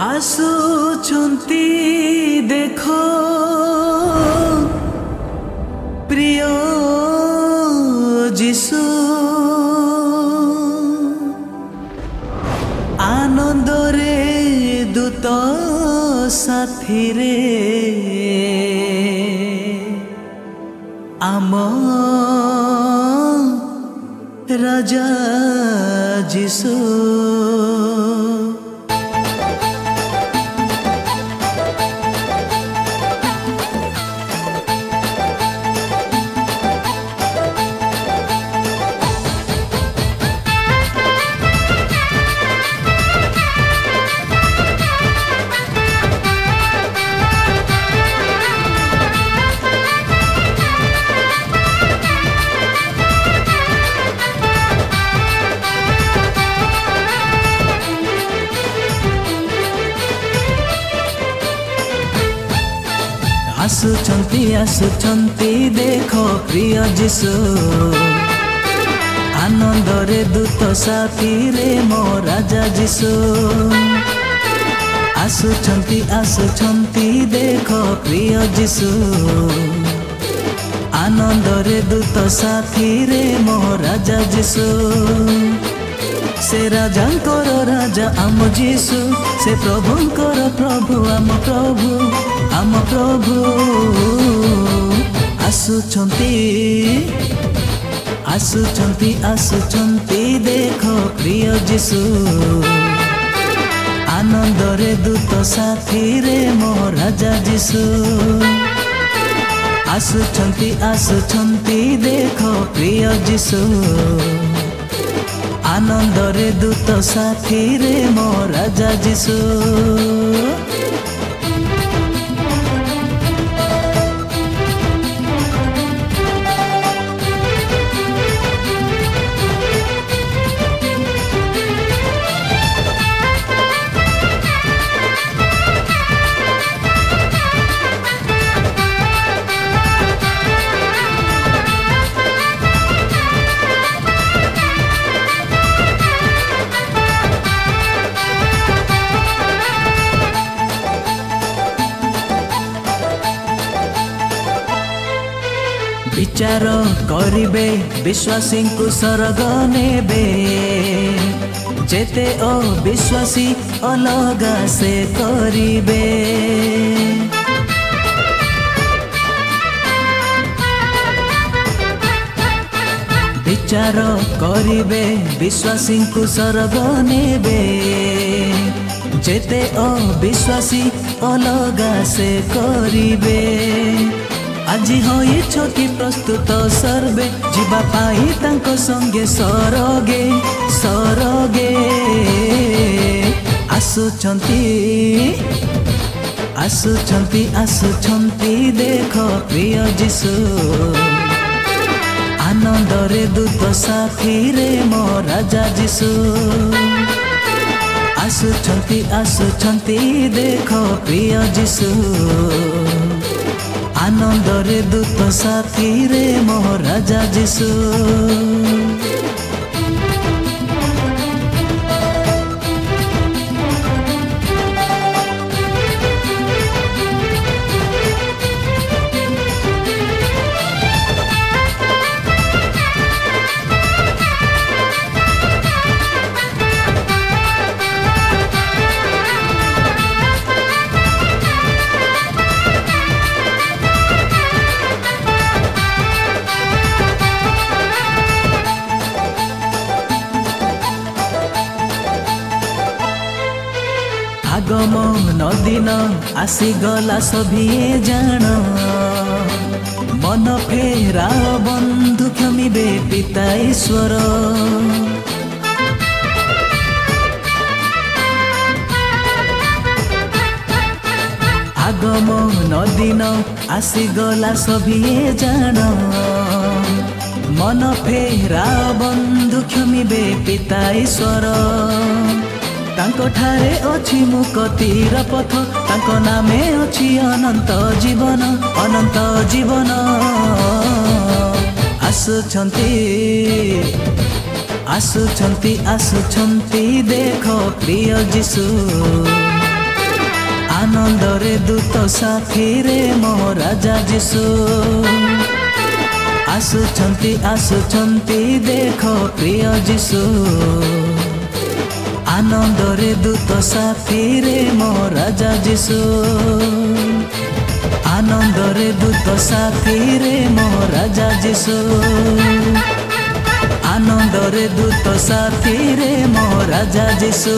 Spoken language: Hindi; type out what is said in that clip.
आसुचंती देखो प्रिय जिसु आनंद रे दूत साथी रे आम राजा जिसु आसुचंती देखो प्रिय जिसु आनंद रे दूत साथी रे मो राजा जिसु आसुचंती देखो प्रिय जिसु आनंद रे दूत साथी रे मो राजा जिसु से राजांकर राजा आम जिसु से प्रभुंकर प्रभु आम प्रभु आसुचंती देखो प्रिय जिसु आनंद रे दूत साथी रे मो राजा जिसु आसुचंती देखो प्रिय जिसु आनंद रे दूत साथी रे मो राजा जिसु विचार करिबे विश्वासी को स्वर्ग नेबे जेते अविश्वासी अलगा से करिबे विचार करिबे विश्वासी को स्वर्ग नेबे जेते अविश्वासी अलगा से करिबे आजी होई छोटी प्रस्तुत सर्वे जीवा पाई तांको संगे सरगे आसुचंती देखो प्रिय जिसु आनंद रे दूत साथी रे मो राजा जिसु आसुचंती देखो प्रिय जिसु आनंद रे दूत साथी रे मो राजा जिसु आगमन दिन आसीगला सभिए जान मन फेरा बंधु क्षमिबे पिता ईश्वर आगमन दिन आसीगला सभिए जान मन फेरा बंधु क्षमिबे पिता ईश्वर तांको ठारे अछि मुक्तिर पथ तांको नामे अछि अनंत जीवन आसुचंती देखो प्रिय जिसु आनंदरे दूत साथी रे मो राजा जीशु आसुछंती आसुछंती देख प्रिय जीशु आनंदरे दूत साथी रे मो राजा जीशु आनंदरे दूत साथी रे मो राजा जीशु आनंदरे दूत साथी रे मो राजा जीशु।